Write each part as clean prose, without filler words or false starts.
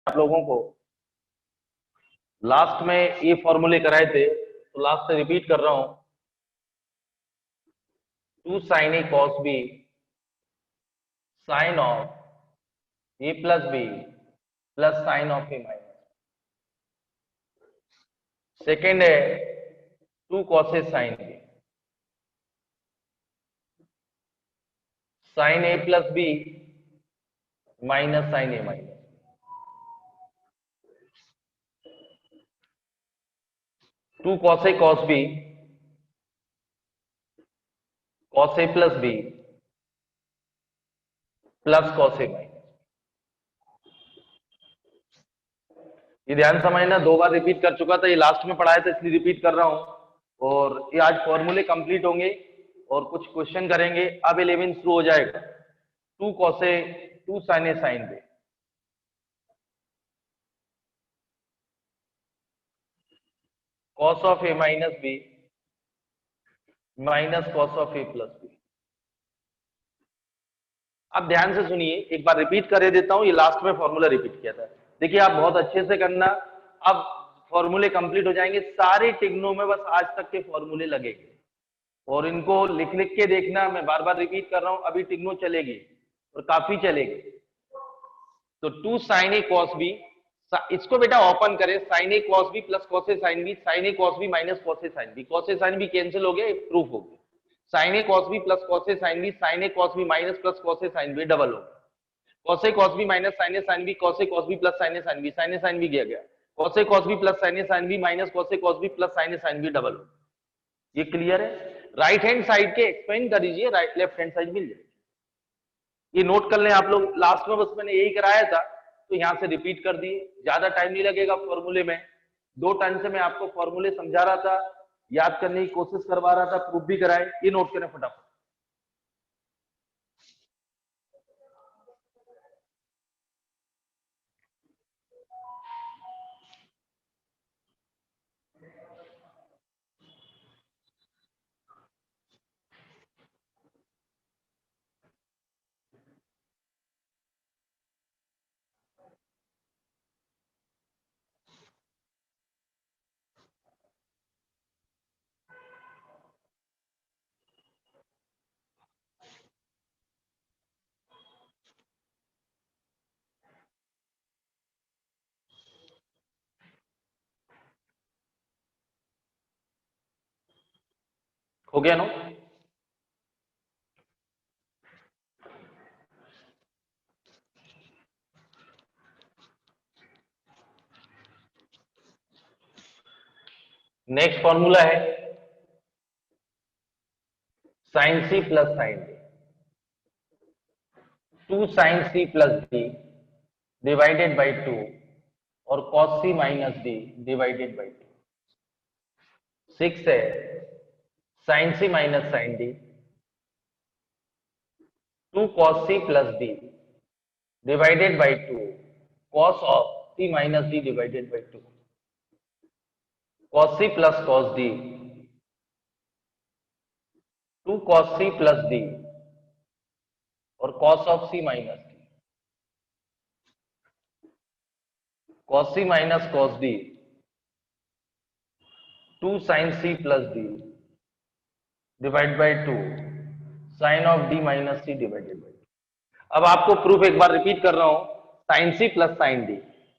आप लोगों को लास्ट में ये फॉर्मूले कराए थे, तो लास्ट से रिपीट कर रहा हूं। 2 sin a cos b sin of a plus b plus sin of a minus। Second है 2 cos a sin b sin a plus b minus sin a minus। 2 cos a cos b cos a plus b plus cos a minus. ये ध्यान समझना, 2 बार repeat कर चुका था, ये last में पढ़ाया था इसलिए रिपीट कर रहा हूं। और ये आज फॉर्मूले कंप्लीट होंगे और कुछ क्वेश्चन करेंगे। अब 11 शुरू हो जाएगा। 2 cos a 2 sin a sin b cos of a minus b minus cos of a plus b। अब ध्यान से सुनिए, एक बार रिपीट कर देता हूं, ये लास्ट में फॉर्मूला रिपीट किया था। देखिए आप बहुत अच्छे से करना। अब फॉर्मूले कंप्लीट हो जाएंगे सारे टिग्नो में, बस आज तक के फॉर्मूले लगेंगे और इनको लिख लिख के देखना। मैं बार बार रिपीट कर रहा हूं, अभी टिग्नो चलेगी और काफी चलेगी। तो 2 sin a cos b, इसको बेटा ओपन करें, sin a cos b plus cos a sin b, sin a cos b minus cos a sin b, cos a sin b cancel हो गया, प्रूफ हो गया। sin a cos b plus cos a sin b, sin a cos b minus plus cos a sin b double हो गया। cos a cos b minus sin a sin b, cos a cos b plus sin a sin b, sin a sin b गया cos a cos b plus sin a sin b minus cos a cos b plus sin a sin b double हो। ये clear है? Right hand side के expand कर दीजिए, right left hand side मिल जाएगी। ये note कर लें आप लोग, लास्ट में बस मैंने यही कराया था तो यहां से रिपीट कर दिए, ज्यादा टाइम नहीं लगेगा फॉर्मूले में। 2 टर्न से मैं आपको फॉर्मूले समझा रहा था, याद करने की कोशिश करवा रहा था, प्रूफ भी कराए। ये नोट करें फटाफट। हो गया नो? नेक्स्ट फॉर्मूला है sin c plus sin d, 2 sin c plus d divided by 2 और cos c minus d divided by 2। 6 है sin c minus sin d, 2 cos c plus d divided by 2 cos of c minus d divided by 2। cos c plus cos d, 2 cos c plus d और cos of c minus d, cos c minus cos d, 2 sin c plus d divide by 2 sin of d minus c divided by 2। अब आपको proof एक बार repeat कर रहा हूं, sin c plus sin d,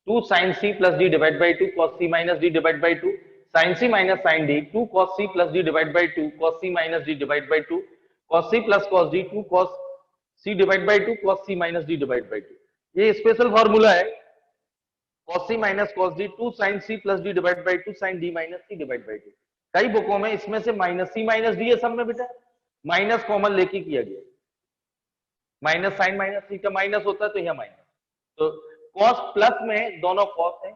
2 sin c plus d divide by 2 cos c minus d divide by 2, sin c minus sin d, 2 cos c plus d divide by 2 cos c minus d divide by 2, cos c plus cos d, 2 cos c divide by 2 cos c minus d divide by 2। ये special formula है, cos c minus cos d, 2 sin c plus d divide by 2 sin d minus c divide by 2। कई बुकों में इसमें से minus c minus d है, सब में बेटा माइनस कॉमन लेके किया गया। माइनस साइन माइनस सी का माइनस होता है तो यह माइनस, तो कॉस प्लस में दोनों कॉस है,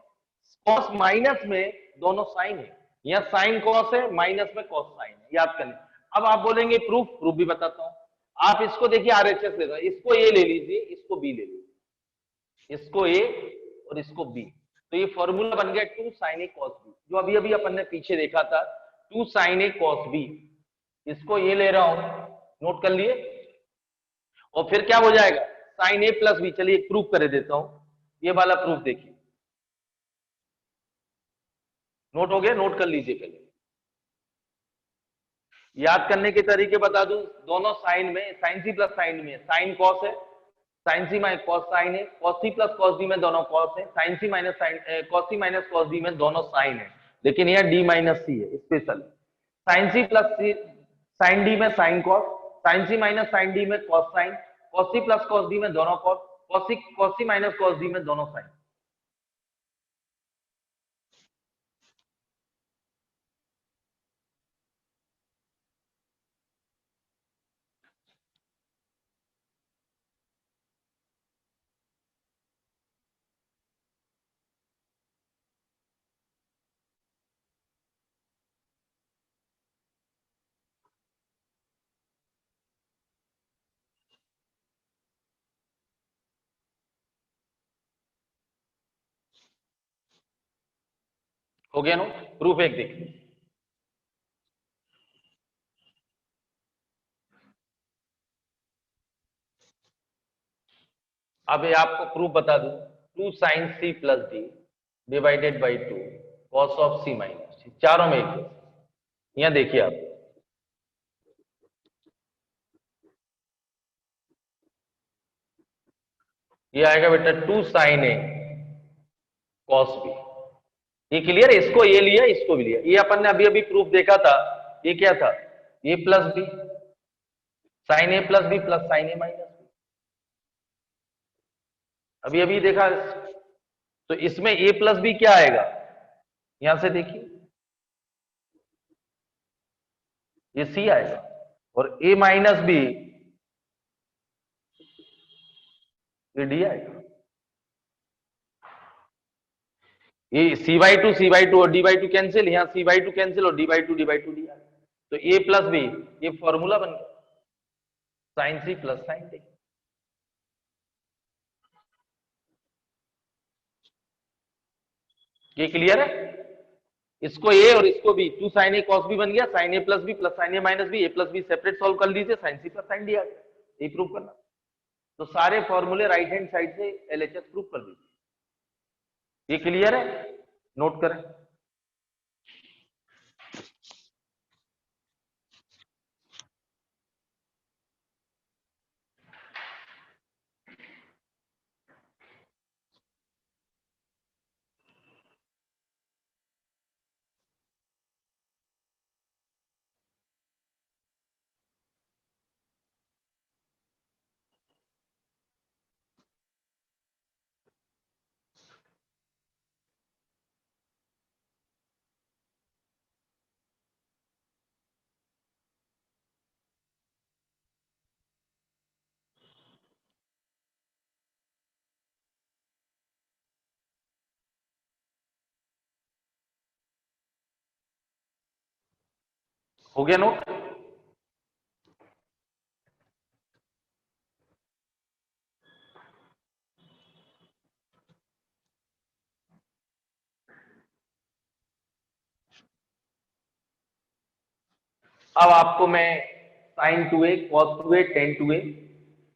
कॉस माइनस में दोनों साइन है। यह साइन कॉस है, माइनस में कॉस साइन है, याद करना। अब आप बोलेंगे प्रूफ, प्रूफ भी बताता हूं। आप इसको देखिए आरएचएस लेगा, इसको ए ले लीजिए, इसको बी ले लीजिए, इसको ए और इसको बी, तो ये फॉर्मूला बन गया 2 sin a cos b, जो अभी अभी अपन ने पीछे देखा था 2 sin a cos b। इसको ये ले रहा हूं, नोट कर लिए, और फिर क्या हो जाएगा sin a प्लस बी। चलिए प्रूफ कर देता हूं, ये वाला प्रूफ देखिए, नोट हो गया, नोट कर लीजिए पहले। याद करने के तरीके बता दूं, दोनों साइन में, साइन सी प्लस साइन में साइन कॉस है, sine C minus cos sine है, cos C plus cos D में दोनों कॉस है, sine C minus sine cos C minus cos D में दोनों साइन है, लेकिन यह डी माइनस सी है special. Sine C plus C sine D में sine cos, sine C minus sine D में cos sine, cos C plus cos D में दोनों cos, cos C minus cos D में दोनों साइन। हो गया no, proof एक देखिए। अब ये आपको प्रूफ बता दूं, 2 sine C plus D divided by 2 cos of C minus, चारों में एक। यहां देखिए आप, ये आएगा बेटा 2 साइन ए कॉस बी। ये क्लियर है, इसको ये लिया, इसको भी लिया, ये अपन ने अभी अभी प्रूफ देखा था। ये क्या था, ए plus B, sign A plus B plus sine A minus B, अभी अभी देखा। तो इसमें ए प्लस बी क्या आएगा, यहां से देखिए, ये सी आएगा, और ए माइनस बी ये डी आएगा। ये सी बाई टू और डी बाई टू कैंसिल, यहाँ सी बाई टू कैंसिल और डी बाई टू डी आएगा। तो ए प्लस बी ये फॉर्मूला बन गया, sine C plus sine D. ये क्लियर है, इसको ए और इसको B, 2 sine A cos B बन गया, sine A plus B plus sine A minus B, A plus B separate solve कर लीजिए, sine C plus sine D आ गया। ये प्रूव करना, तो सारे फॉर्मूले राइट हैंड साइड से एलएचएस प्रूव कर दीजिए। ये क्लियर है, नोट करें। हो गया नोट। अब आपको मैं sine 2a cos 2a tan 2a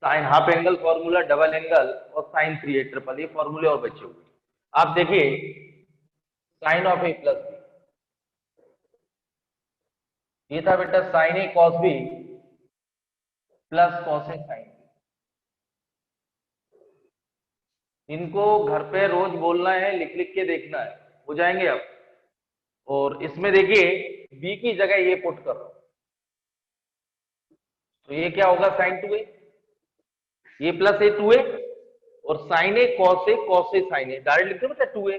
sine half angle formula, double angle और साइन 3a ट्रिपल, ये फॉर्मूले और बचे हुए। आप देखिए, sine of A plus B, ये था बेटा sine A cos B plus cos A sine. इनको घर पे रोज बोलना है, लिख लिख के देखना है, हो जाएंगे आप। और इसमें देखिए बी की जगह ये पुट कर रहा हूं, तो ये क्या होगा, साइन 2a, ये प्लस ए 2a, और sine A cos A sine A, direct लिखते बेटा 2a,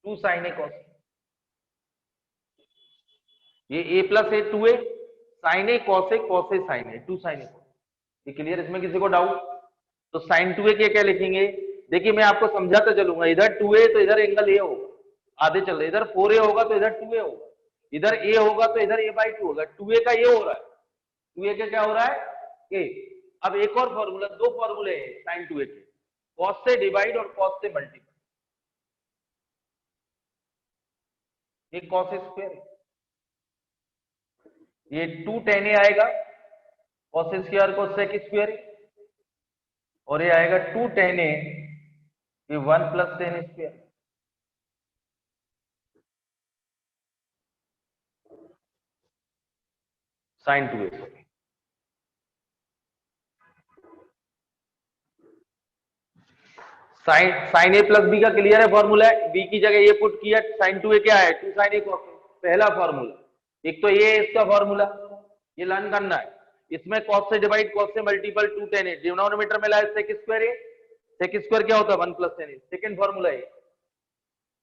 2 साइन ए कॉस, ये a plus A 2a sine A cos A sine A, 2 sine A cos. ये क्लियर, इसमें किसी को डाउट? तो साइन 2a के क्या लिखेंगे, देखिए मैं आपको समझाता चलूंगा, इधर 2a तो इधर एंगल ए होगा, आधे चल रहे, इधर 4a होगा तो इधर 2a होगा, इधर a होगा तो इधर a बाई 2 होगा, 2a का ये हो रहा है, 2a का क्या हो रहा है, a। अब एक और फॉर्मूला, दो फॉर्मूले हैं साइन 2a के, कॉस से डिवाइड और कॉस से मल्टीप्लाई, ये कॉस स्क्वायर है, ये 2 tan a आएगा कॉस स्क्वायर को सेक स्क्वायर, और ये आएगा 2 tan a, ये 1 plus tan square. Sine 2a। Sine A plus B का क्लियर है फॉर्मूला है, बी की जगह ये पुट किया, साइन 2a क्या है, 2 साइन ए कॉस ए, पहला फॉर्मूला। एक तो ये इसका फॉर्मूला, ये लर्न करना है। इसमें कॉस से डिवाइड, कॉस से मल्टीपल, 2 tan a, डिनोमिनेटर में लाए सेक स्क्वायर ए, सेक स्क्वायर क्या होता है 1 plus tan a, second formula है।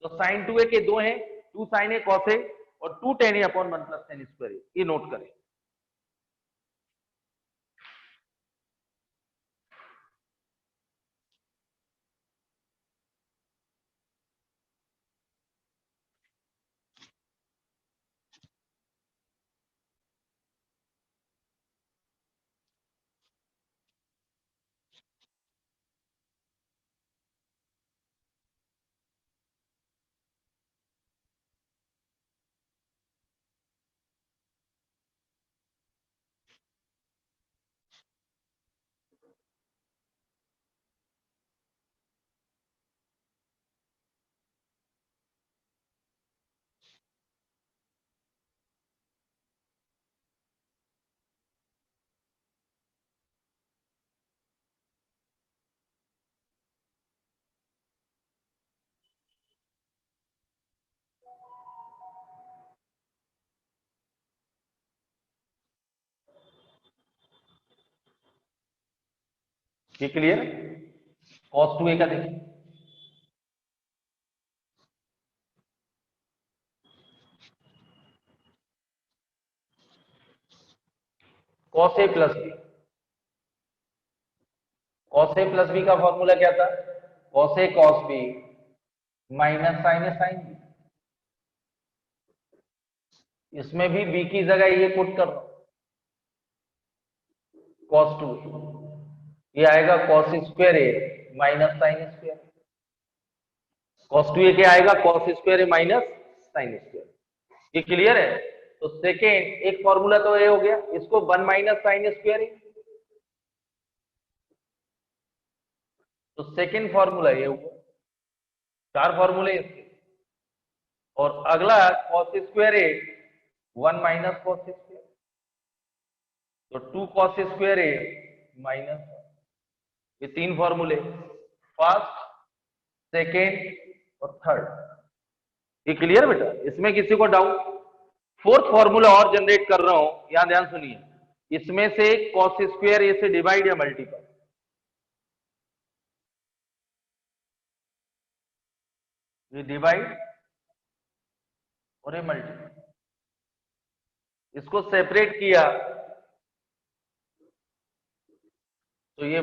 तो साइन 2a के दो हैं, 2 साइन ए कॉस ए और 2 tan a upon 1 plus tan square A, ये नोट करें। ये क्लियर है? कॉस 2a का देखिए, cos A plus B, cos A plus B का फॉर्मूला क्या था, cos A cos B minus sign A sine B. इसमें भी बी की जगह ये पुट कर रहा हूं, कॉस 2, ये आएगा cos square A minus sine square, cos 2a क्या आएगा, cos square A minus sine square. ये क्लियर है? तो सेकेंड एक फॉर्मूला तो ये हो गया, इसको 1 माइनस साइन स्क्वायर ए, तो सेकेंड फॉर्मूला ये हुआ, चार फॉर्मूले इसके। और अगला कॉस स्क्वायर ए 1 माइनस कॉस स्क्वायर, तो 2 कॉस स्क्वायर ए माइनस, ये तीन फॉर्मूले, फर्स्ट, सेकेंड और थर्ड। ये क्लियर बेटा? इसमें किसी को डाउट? फोर्थ फॉर्मूला और जनरेट कर रहा हूं, यहां ध्यान सुनिए। इसमें से कॉस स्क्वायर ए से डिवाइड या मल्टीपल, ये डिवाइड और ये मल्टीपल, इसको सेपरेट किया तो ये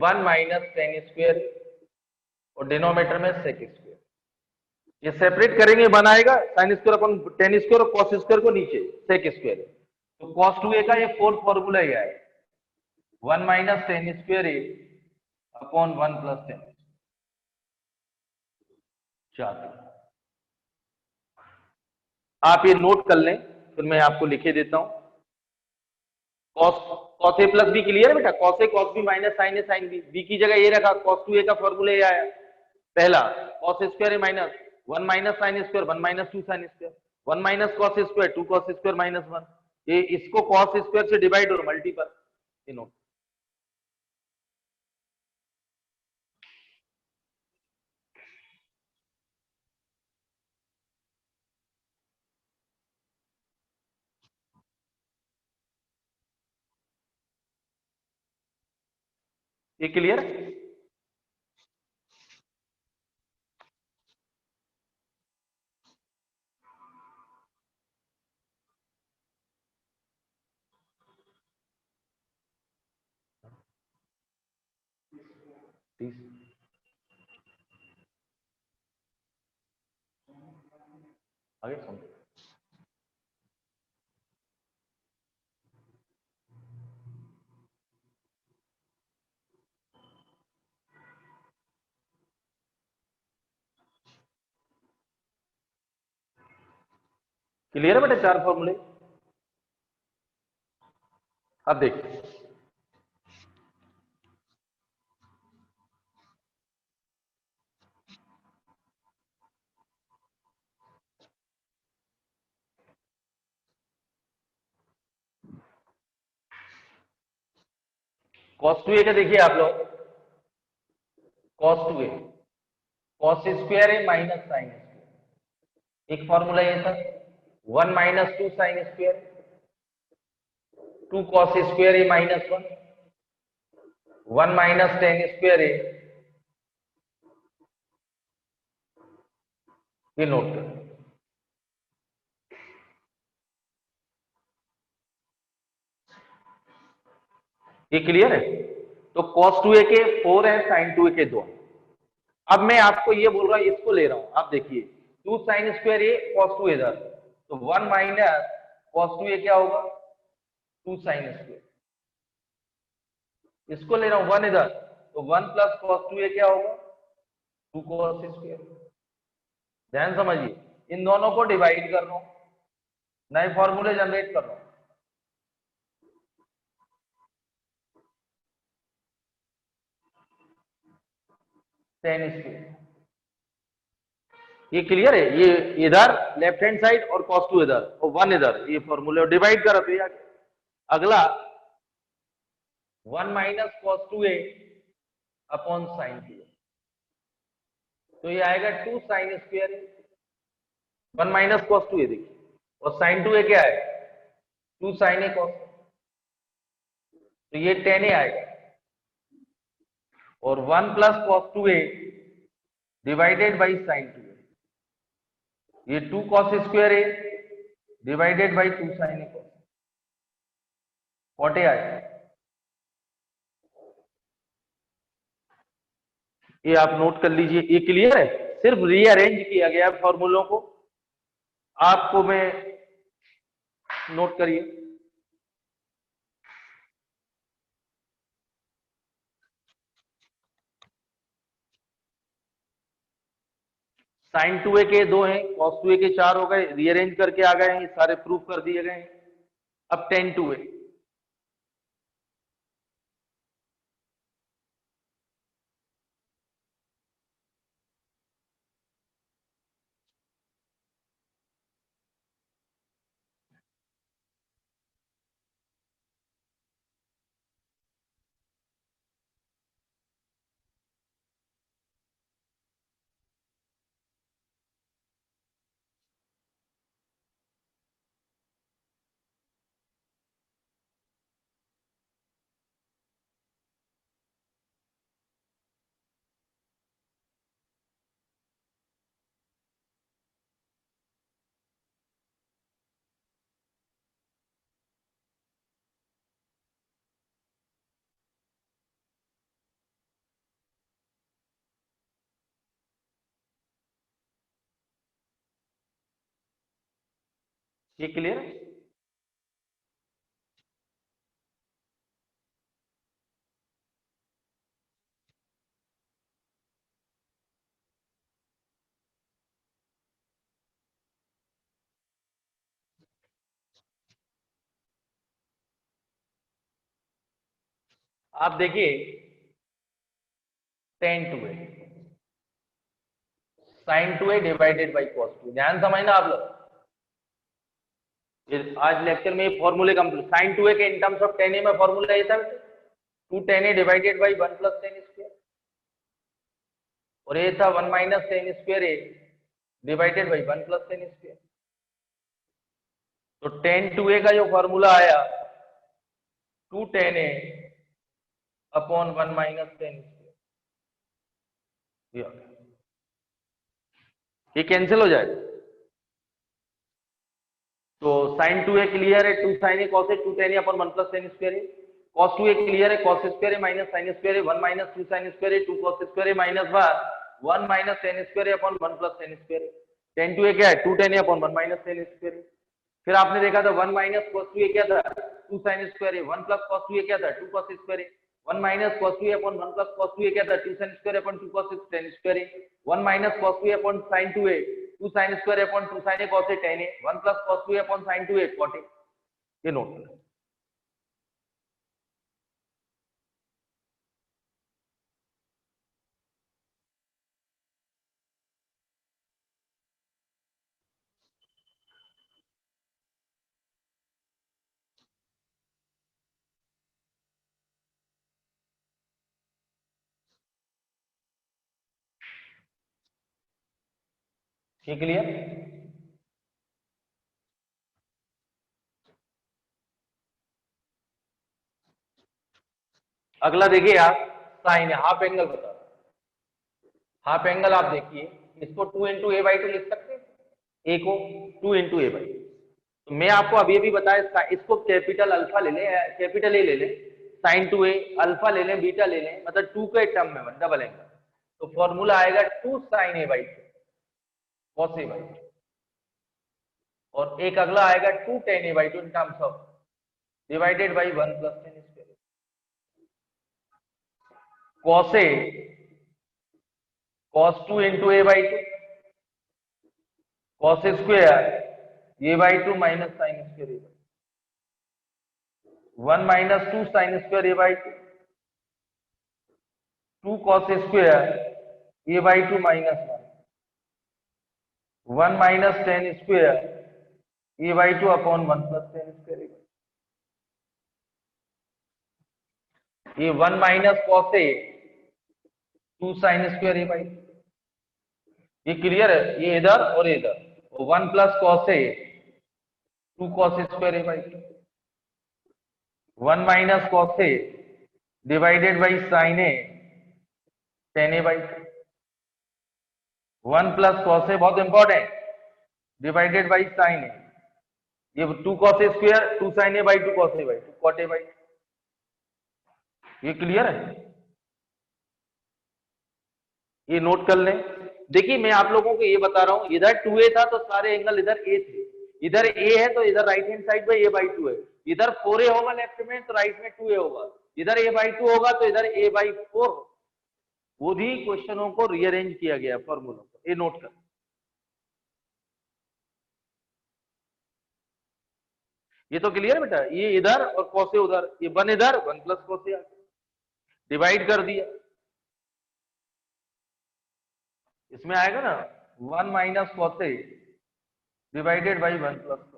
1 माइनस टेन स्क्वायर और डिनोमीटर में सेक स्क्वायर, ये सेपरेट करेंगे बनाएगा sine square upon ten square और कॉस स्क्वायर को नीचे सेक स्क्वायर। तो कॉस 2a का ये फोर्थ फॉर्मूला ही है, 1 माइनस टेन स्क्वायर ए अपॉन 1 प्लस टेन। चलो आप ये नोट कर लें, फिर मैं आपको लिखे देता हूं। Cos cos A plus B clear है बेटा, cos A cos B minus sign A sine B, B की जगह ये रखा, कॉस 2a का फॉर्मूला ये आया पहला, cos square A minus 1 minus sine square 1 minus 2 sine square, 1 minus cos square 2 cos square minus 1, ये इसको कॉस स्क्वायर से डिवाइड और मल्टीपल, ये नोट। ये क्लियर है? आगे समझो। क्लियर है बेटा चार फॉर्मूले? अब देखिए, कॉस टू ए का देखिए आप लोग, cos two A cos square A minus sine square, एक फॉर्मूला ये था, 1 - 2 sin square, 2 cos square A -1, 1 - tan square A, ये नोट कर। ये क्लियर है? तो cos 2a के 4 है, sin 2a के 2। अब मैं आपको ये बोल रहा हूं, इसको ले रहा हूं, आप देखिए 2 sin स्क्वायर ए cos 2 इधर, तो 1 - cos 2a क्या होगा, 2 sin स्क्वायर। इसको ले रहा हूं 1 इधर, तो 1 + cos 2a क्या होगा, 2 cos स्क्वायर। ध्यान समझिए, इन दोनों को डिवाइड कर रहा हूं, नए फॉर्मूले जनरेट कर रहा हूं। tan स्क्वायर, ये क्लियर है? ये इधर लेफ्ट हैंड साइड और cos 2 इधर और 1 इधर, ये फॉर्मूले डिवाइड करा तो अगला 1 - cos 2a upon sin 2a, तो ये आएगा 2 sin स्क्वायर, 1 - cos 2a देखिए, और sin 2a क्या है, 2 sin a cos, तो ये tan a आएगा, और 1 + cos 2a divided by sin 2a, ये 2 cos square a divided by 2 sin a cos, 40 आएगा। ये आप नोट कर लीजिए, ये क्लियर है? सिर्फ रीअरेंज किया गया फॉर्मूलों को, आपको मैं नोट करिए। साइन 2a के 2 हैं, cos 2a के 4 हो गए, रीअरेंज करके आ गए हैं, सारे प्रूफ कर दिए गए हैं। अब tan 2a, ये क्लियर है? आप देखिए tan 2a sin 2a divided by cos 2, ध्यान समझना आप लोग, आज लेक्चर में फॉर्मूले कंप्लीट, sin 2a के इन टर्म्स ऑफ tan a में फॉर्मूला ये था 2 tan a divided by 1 + tan square, और ये था 1 - tan square a divided by 1 + tan square. तो tan 2a का जो फॉर्मूला आया 2 tan a upon 1 - tan square, ये कैंसिल हो जाएगा, तो sin 2a क्लियर है, 2 sin a cos a 2 tan a upon 1 + tan square a, cos 2a clear है, cos square a minus sin square a 1 - 2 sin square a 2 cos square a minus 1 - tan square a upon 1 + tan square a, tan 2a क्या है, 2 tan a upon 1 - tan square a। फिर आपने देखा था 1 - cos 2a क्या था, 2 sin square a, 1 + cos 2a क्या था, 2 cos square a, 1 - cos 2a upon 1 + cos 2a क्या था, 2 sin square upon 2 cos tan square a, 1 - cos 2a upon sin 2a, 2 sin square upon 2 sin a cos a tan a, 1 + cos 2a upon sin 2a cot a, ये note करें। ये clear? अगला देखिए आप, sign है, half angle बता। Half angle आप देखिए, इसको 2 × a/2 लिख सकते हैं, ए को 2 × a/2। तो मैं आपको अभी अभी बताया, इसको कैपिटल अल्फा ले लें, कैपिटल ए ले लें, साइन 2a, अल्फा ले लें, बीटा ले लें, मतलब 2 के टर्म में डबल एंगल, तो फॉर्मूला आएगा 2 sin a/2 cos a/2, और एक अगला आएगा 2 tan a/2 in terms of divided by 1 + tan square. cos a cos 2 × a/2, cos square a/2 minus sin square a/2, 1 - 2 sin square a/2, 2 cos square a/2 minus 1 - tan square a/2 upon 1 + tan square a/2। ये 1 - cos a 2 sin square a/2, ये clear है? ये इधर और इधर, 1 + cos a 2 cos square a/2, 1 - cos a divided by sin a tan a/2, 1 + cos a बहुत important, divided by sin a, ये 2 cos square 2 sin a/2 cos a/2 cot a/2। ये clear है? ये नोट कर लें। देखिए मैं आप लोगों को ये बता रहा हूं, इधर 2a था तो सारे एंगल इधर a थे, इधर a है तो इधर राइट हैंड साइड में a/2 है, इधर 4a होगा लेफ्ट में तो राइट में 2a होगा, इधर a/2 होगा तो इधर a/4 होगा। वो भी क्वेश्चनों को रीअरेंज किया गया फॉर्मूलों को, ये नोट कर। ये तो क्लियर बेटा, ये इधर और cos a उधर, ये 1 इधर 1 + cos a डिवाइड कर दिया, इसमें आएगा ना 1 - cos a divided by 1 + cos।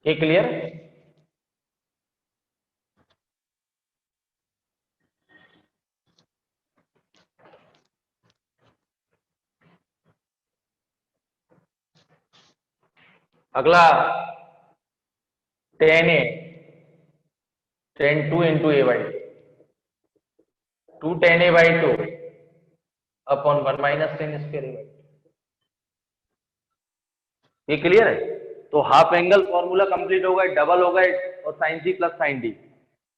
ये क्लियर? अगला tan a tan 2 × a/2, 2 tan a/2 upon 1 - tan square a/2। ये क्लियर है? तो हाफ एंगल फॉर्मूला कंप्लीट हो गए, डबल हो गए, और sin c + sin d।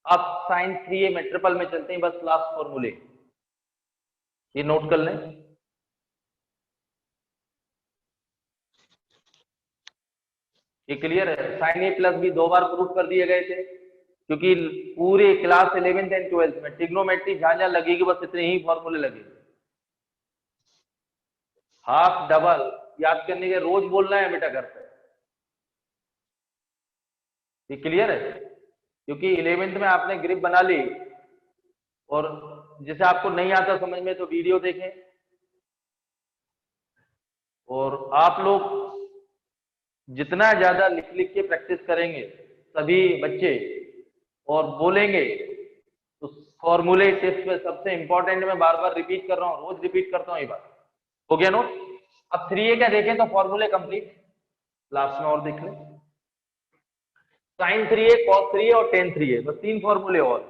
अब sin 3a में ट्रिपल में चलते हैं, बस लास्ट फॉर्मूले, ये नोट कर लें। ये क्लियर है? sin a + b 2 bar proof कर दिए गए थे, क्योंकि पूरे क्लास 11th एंड 12th में ट्रिग्नोमेट्री जहां जहां लगेगी बस इतने ही फॉर्मूले लगेंगे। हाफ डबल याद करने के, रोज बोलना है बेटा घर पे। ये क्लियर है? क्योंकि 11th में आपने ग्रिप बना ली, और जैसे आपको नहीं आता समझ में तो वीडियो देखें, और आप लोग जितना ज्यादा लिख लिख के प्रैक्टिस करेंगे सभी बच्चे और बोलेंगे, तो फॉर्मूले टिप्स में सबसे इंपॉर्टेंट मैं बार बार रिपीट कर रहा हूं, रोज रिपीट करता हूं ये बात। हो गया नोट? अब 3a का देखें तो फॉर्मूले कंप्लीट, लास्ट में और देख लें। साइन 3a, कॉस 3a और टेन 3a, बस 3 फॉर्मूले और।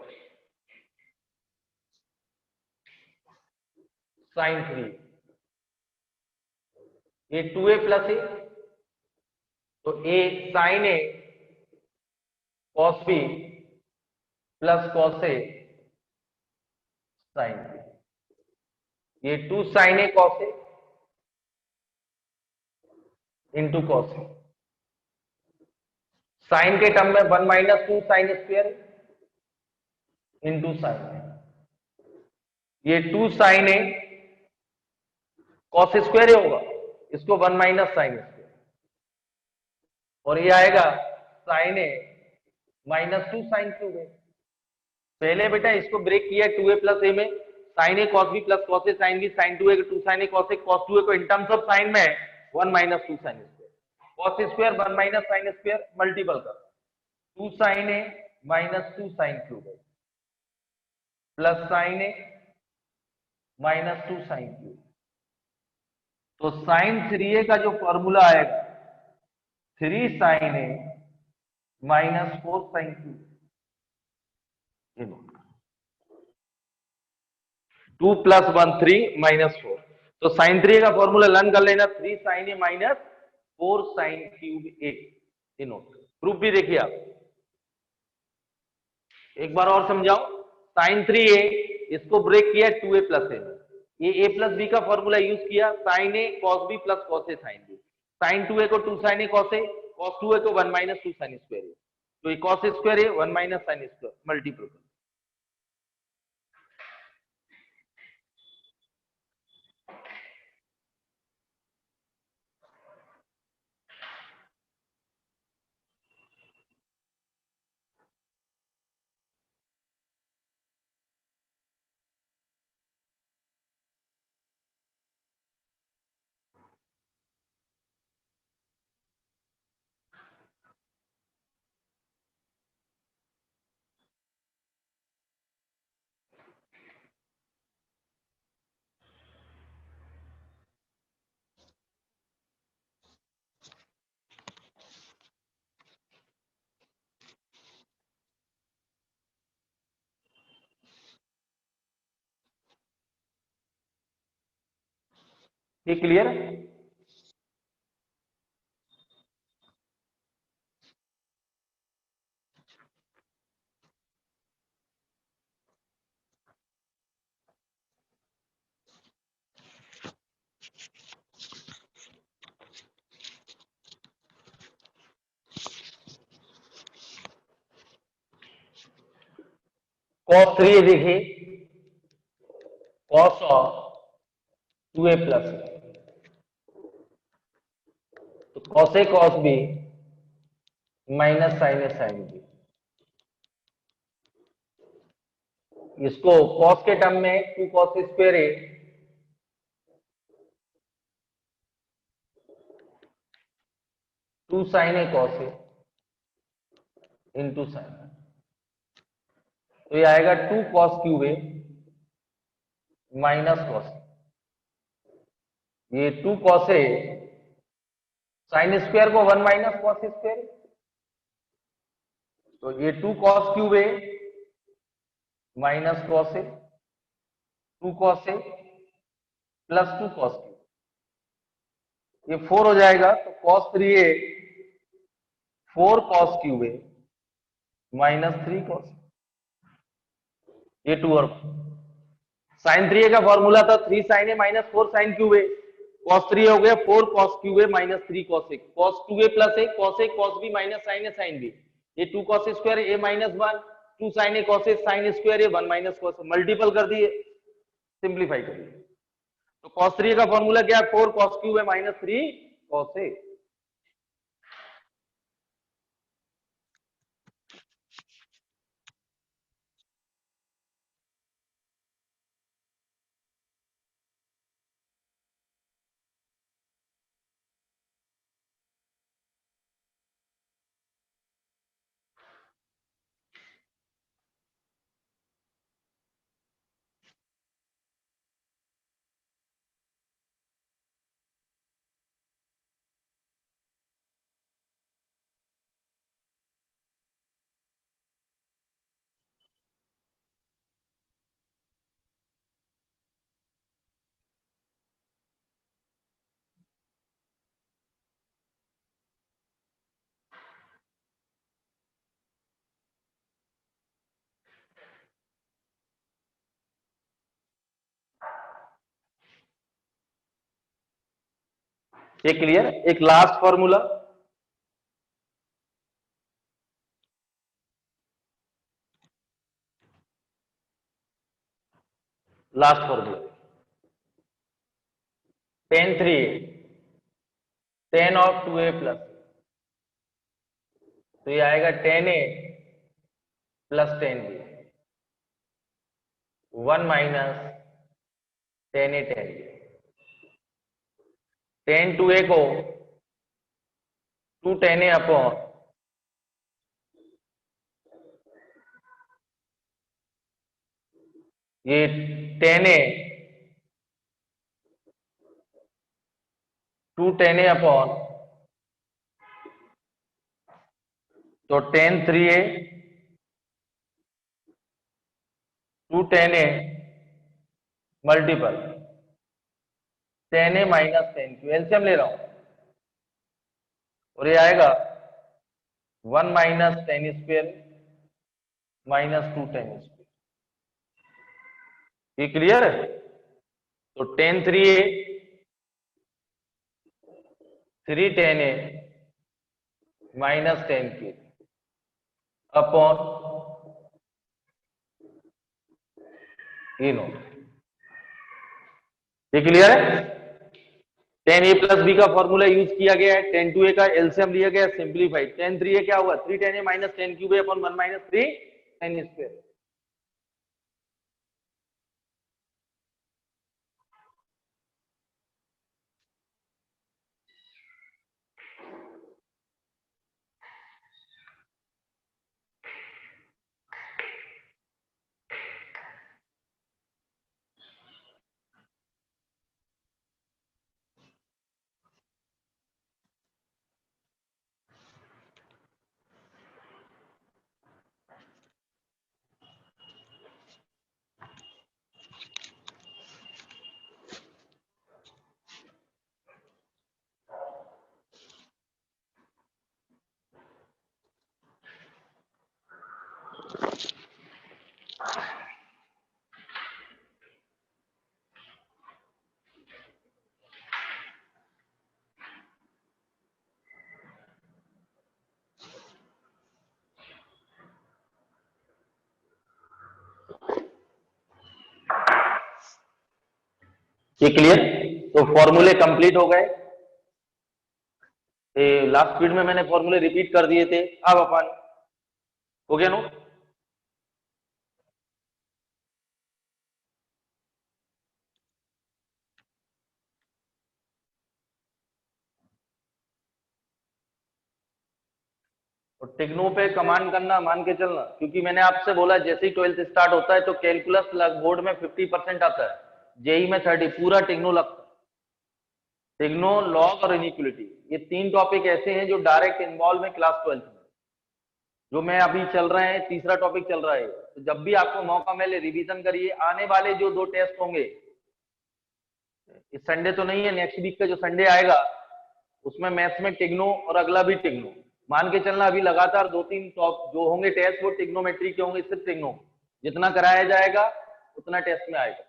साइन 3, ये 2a प्लस ए, तो A sine A cos B plus cos A sine B, ये 2 sine A cos A into cos A, sine के टर्म में 1 minus 2 sine square into sine A, ये 2 sine A cos square होगा, इसको 1 minus sine square, और ये आएगा sine A minus 2 sine cube A. पहले बेटा इसको ब्रेक किया 2a प्लस ए में, sine A cos B plus cos A sine B, sine 2a 2 sine A cos A, cos 2a को इन टर्म्स ऑफ साइन में 1 minus 2 sine square, cos square 1 minus sine square, multiple कर 2 sine A minus 2 sine cube A plus sine A minus 2 sine cube, तो sign 3a का जो formula आएगा 3 sign A minus 4 sine cube, ये note 2 plus 1 3 minus 4, तो sign 3 का formula learn कर लेना, 3 sign A minus 4 sign cube ए, ये नोट। प्रूफ भी देखिए आप, एक बार और समझाओ। साइन 3a, इसको ब्रेक किया 2a प्लस ए में, ये a प्लस बी का फॉर्मूला यूज किया, sign A cos B plus cos A sine B, sine 2a को 2 sine A cos A, cos 2a को 1 माइनस 2 साइन स्क्वायर ए, तो ये कॉस स्क्वायर है 1 माइनस साइन स्क्वायर, मल्टीपल। ये clear है? Cos 3 देखिए, कॉस ऑफ 2a प्लस, तो cos A cos B minus sign A sine B, इसको कॉस के टर्म में 2 cos square A 2 sine A cos A into sine, तो ये आएगा 2 कॉस क्यूब ए माइनस कॉस, ये 2 कॉस ए साइन स्क्वायर को 1 minus cos square, तो ये 2 cos cube A minus cos A, 2 cos A plus 2 cos cube, ये 4 हो जाएगा, तो कॉस 3a 4 कॉस क्यूब ए माइनस 3 कॉस, ये 2 और साइन 3a का फॉर्मूला था 3 sign A minus 4 sign cube A, cos 3 हो गया 4 cos cube A minus 3 cos A, cos 2a plus A cos B minus sign A sine B, ये 2 cos square A minus 1 2 sine A cos A sine square A 1 minus cos, multiple कर दिए, simplify करिए, तो cos 3 का formula क्या है 4 cos cube A minus 3 cos A. ये clear? एक last formula, last formula tan 3a tan of 2a plus, तो ये आएगा tan a plus tan b, 1 minus tan a tan b। tan 2a को 2 tan a upon ये tan a 2 tan a upon, तो tan 3a 2 tan a multiple tan a minus tan q, LCM ले रहा हूं, और ये आएगा 1 minus tan square minus 2 tan square. ये क्लियर है? तो tan 3a 3 tan a minus tan q upon ये नोट। ये क्लियर है? tan a प्लस बी का फॉर्मूला यूज किया गया है, tan 2a का एलसीएम लिया गया, सिंप्लीफाइड, tan 3a क्या हुआ 3 tan a minus tan cube upon 1 minus 3 tan square. ये क्लियर? तो फॉर्मूले कंप्लीट हो गए, लास्ट पीरियड में मैंने फॉर्मूले रिपीट कर दिए थे, अब अपन हो गया नो। और टिग्नो पे कमांड करना, मान के चलना, क्योंकि मैंने आपसे बोला जैसे ही 12th स्टार्ट होता है तो कैलकुलस बोर्ड में 50% आता है, जेई में 30, पूरा टिग्नो लगता है। टिग्नो, लॉग और इनइक्वालिटी, ये 3 टॉपिक ऐसे हैं जो डायरेक्ट इन्वॉल्व है क्लास 12 में। जो मैं अभी चल रहा है, तीसरा टॉपिक चल रहा है, तो जब भी आपको मौका मिले रिवीजन करिए। आने वाले जो 2 टेस्ट होंगे, इस संडे तो नहीं है, नेक्स्ट वीक का जो संडे आएगा उसमें मैथ्स में टिग्नो और अगला भी टिग्नो। मान के चलना अभी लगातार 2-3 टॉप जो होंगे टेस्ट वो टिग्नोमेट्री के होंगे, सिर्फ टिग्नो जितना कराया जाएगा उतना टेस्ट में आएगा।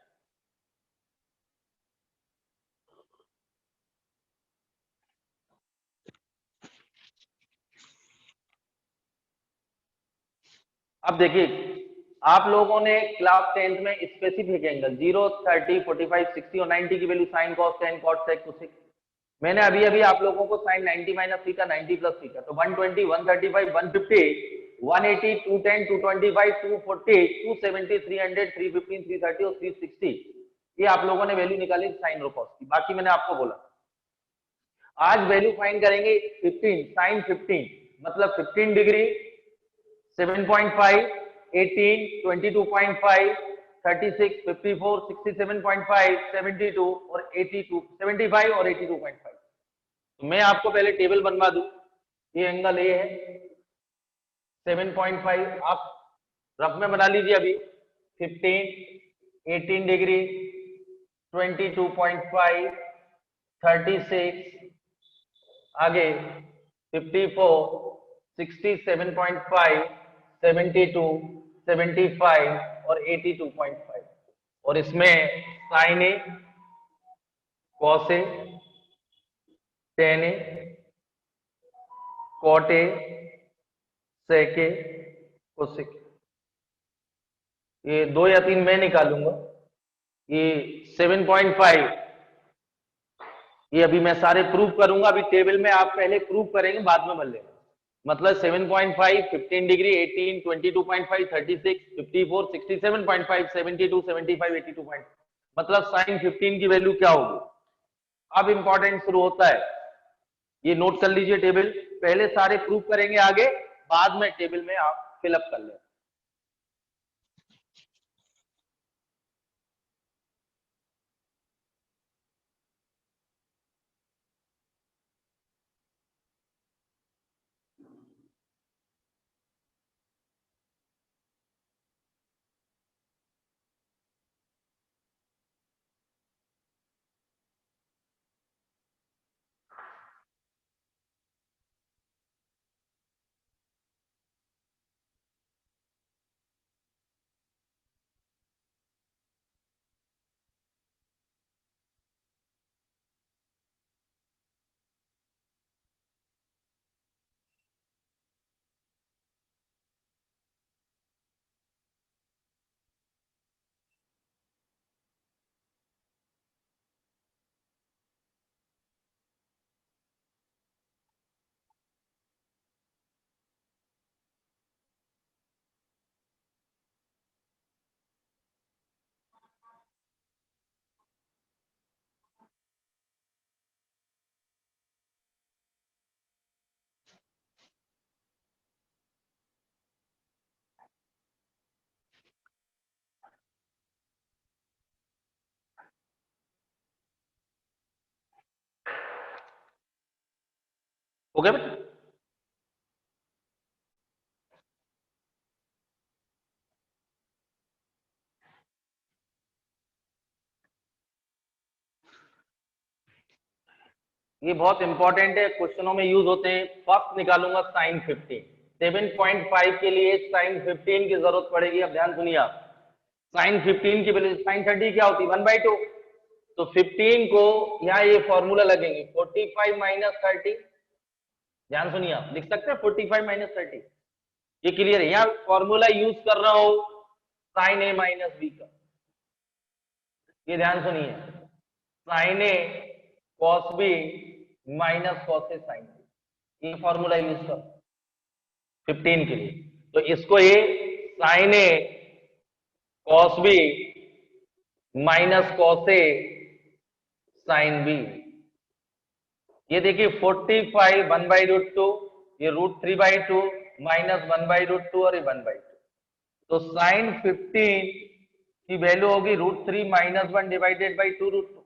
अब देखिए, आप लोगों ने क्लास 10th में स्पेसिफिक एंगल 0, 30, 45, 60 और 90 की value sine cos tan cot sec cosec, मैंने अभी अभी आप लोगों को sine 90 minus theta 90 plus theta, तो 120, 135, 150, 180, 210, 225, 240, 270, 300, 315, 330 और 360, ये आप लोगों ने वैल्यू निकाली साइन और कॉस की। बाकी मैंने आपको बोला आज वैल्यू फाइंड करेंगे 15 साइन 15 मतलब 15 डिग्री, 7.5, 18, 22.5, 36, 54, 67.5, 72 और 82, 75 और 82.5। तो मैं आपको पहले टेबल बनवा दूं, ये एंगल ए है 7.5, आप रफ में बना लीजिए अभी, 15, 18 डिग्री, 22.5, 36, आगे 54, 67.5, 72, 75 और 82.5, और इसमें sine A, cos A, tan A, cot A, sec A, cosec. ये 2 या 3 मैं निकालूंगा। ये 7.5, ये अभी मैं सारे प्रूव करूंगा। अभी टेबल में आप पहले प्रूव करेंगे, बाद में भर लेंगे। मतलब 7.5, 15 डिग्री, 18, 22.5, 36, 54, 67.5, 72, 75, 82. मतलब साइन 15 की वैल्यू क्या होगी? अब इंपॉर्टेंट शुरू होता है। ये नोट कर लीजिए टेबल। पहले सारे प्रूव करेंगे आगे, बाद में टेबल में आप फिलअप कर लें। हो गया बेटा? ये बहुत इंपॉर्टेंट है, क्वेश्चनों में यूज होते हैं। फर्स्ट निकालूंगा साइन 15। 7.5 के लिए साइन 15 की जरूरत पड़ेगी। अब ध्यान सुनिए आप, साइन 15 की वैल्यू, साइन 30 क्या होती है? 1/2। तो 15 को यहाँ ये फॉर्मूला लगेंगे 45 माइनस 30। ध्यान सुनिए आप, लिख सकते हैं 45 माइनस 30। ये क्लियर है? यहाँ फॉर्मूला यूज कर रहा हो साइन ए माइनस बी का। ये ध्यान सुनिए, sign A cos B minus cos A sine B, ये फॉर्मूला यूज कर 15 के लिए। तो इसको ये sign A cos B minus cos A sine B. ये देखिए 45 1/√2, ये √3/2 माइनस 1/√2 और ये 1/2। तो साइन 15 की वैल्यू होगी √3 माइनस 1 डिवाइडेड बाई 2√2,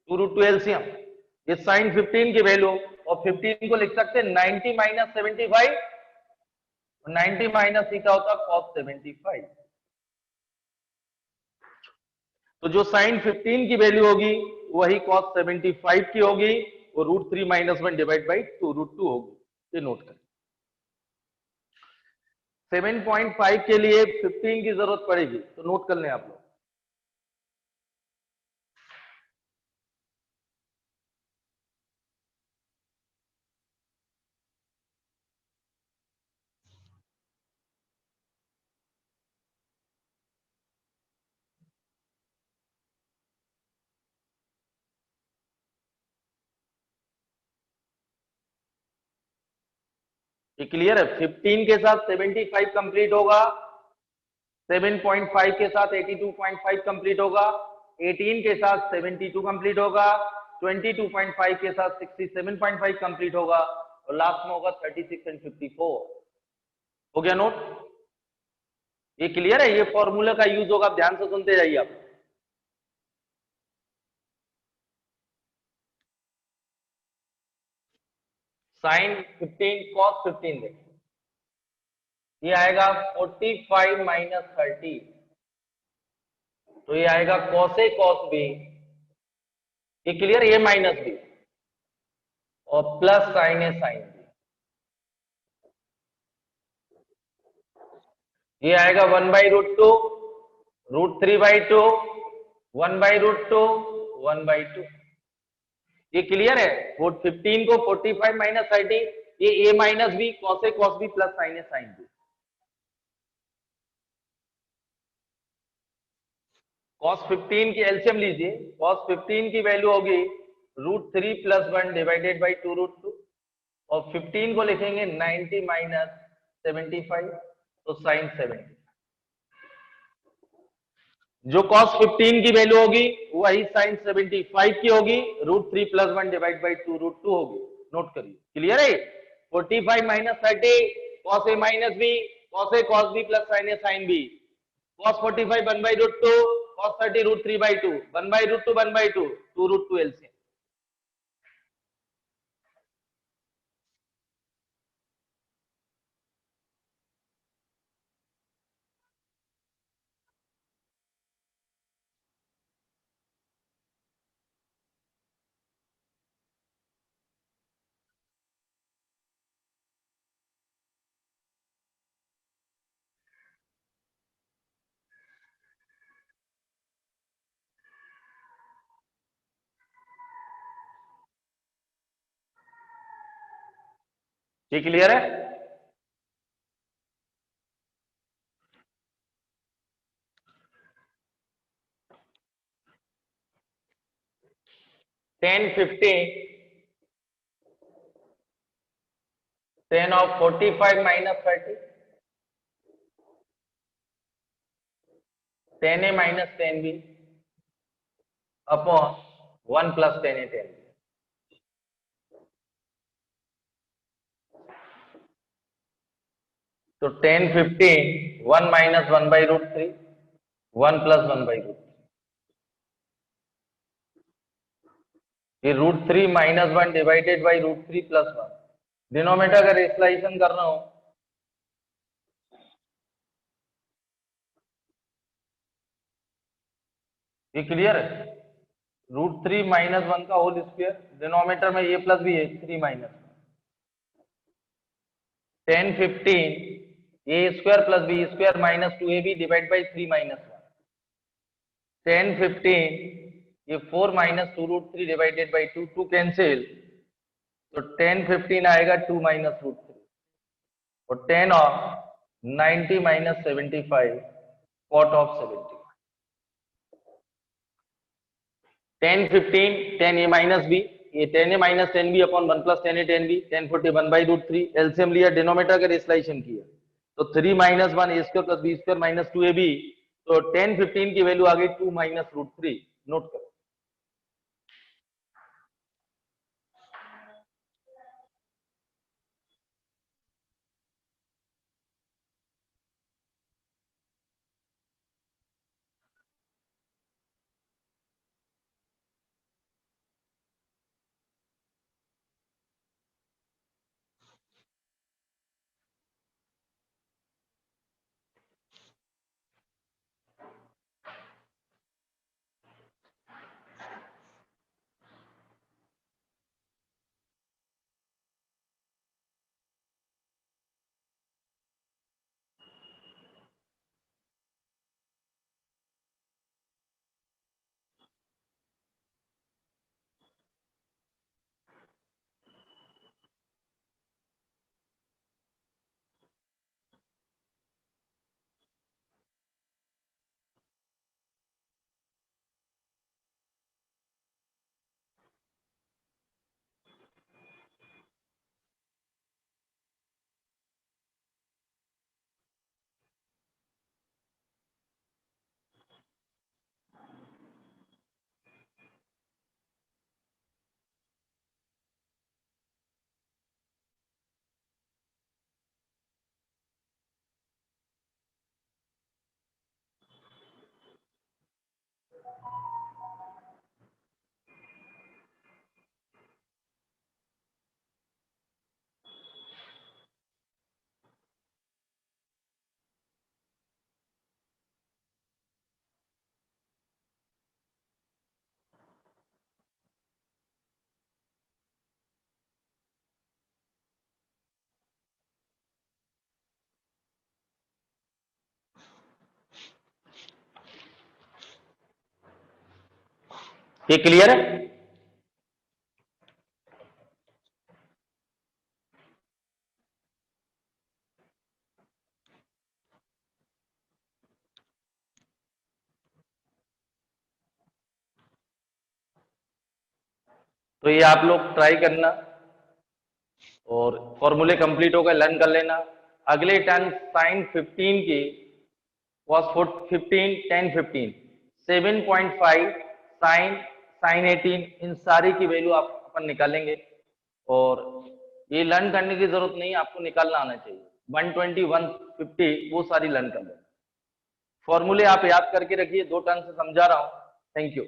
2√2 एलसीएम। ये साइन 15 की वैल्यू, और 15 को लिख सकते हैं 90 माइनस 75, 90 माइनस थीटा होता है cos 75। तो जो साइन 15 की वैल्यू होगी वही cos 75 की होगी, वो √3 माइनस 1 डिवाइड बाई 2√2 होगी। ये नोट करें। 7.5 के लिए 15 की जरूरत पड़ेगी, तो नोट कर लें आप लोग। ये क्लियर है? 15 के साथ 75 कंप्लीट होगा, 7.5 के साथ 82.5 कंप्लीट होगा, 18 के साथ 72 कंप्लीट होगा, 22.5 के साथ 67.5 कंप्लीट होगा, और लास्ट में होगा 36 एंड 54। हो गया नोट? ये क्लियर है? ये फॉर्मूला का यूज होगा, ध्यान से सुनते जाइए आप। साइन 15 कॉस 15 देखिए, ये आएगा 45 माइनस 30, तो ये आएगा कॉस ए कॉस बी। ये क्लियर? ये माइनस बी और प्लस साइन ए साइन बी। ये आएगा 1/√2, √3/2, 1/√2, 1/2। ये क्लियर है? 15 को 45 माइनस 30, ये ए minus B cos A cos B plus sine A sine B. Cos 15 की एलसीएम लीजिए, कॉस 15 की वैल्यू होगी √3 प्लस 1 डिवाइडेड बाई 2√2, और 15 को लिखेंगे 90 माइनस 75, तो साइन 70। जो cos 15 की वैल्यू होगी वही sin 75 की होगी, √3 प्लस 1 डिवाइड बाई 2√2 होगी। नोट करिए, क्लियर है? 45 minus 30 cos a minus B cos a cos b plus sin a sin b, cos 45 1 by √2, cos 30 √3 by 2, 1 by √2 1 by 2, 2√2 LCM. ये क्लियर है? Tan 15 10 of 45 minus 30, 10 a minus 10 b upon 1 plus 10 a 10 b। तो 10 15 1 minus 1 by √3, 1 plus 1 by √3, ये √3 minus 1 divided by √3 plus 1। Denominator का रेशलाइजेशन करना हो, ये clear है? √3 minus 1 का होल स्क्वायर, डिनोमिनेटर में ए प्लस बी है, 3 minus 10 15 A square plus B square minus 2ab divide by 3 minus 1, 10 15 ये 4 माइनस 2√3 डिवाइडेड बाई 2, 2 कैंसिल, तो 10 15 आएगा 2 माइनस √3, और 10 of 90 minus 75 cot of 70। 10 15 10 a minus B, ये 10 a minus 10 B upon 1 plus 10 a 10 B, 10 40 1 by √3, LCM लिया, denominator का rationalisation किया, तो 3 minus 1 A square plus B square minus 2ab, तो 10 15 की वैल्यू आ गई 2 माइनस √3। नोट करो। ये क्लियर है? तो ये आप लोग ट्राई करना और फॉर्मूले कंप्लीट हो गए, लर्न कर लेना। अगले टर्म साइन 15 की cos 15 tan 15 7.5 साइन साइन 18, इन सारी की वैल्यू आप अपन निकालेंगे और ये लर्न करने की जरूरत नहीं, आपको निकालना आना चाहिए। 120 150 वो सारी लर्न कर लेना। फॉर्मूले आप याद करके रखिए, 2 टर्म से समझा रहा हूं। Thank you.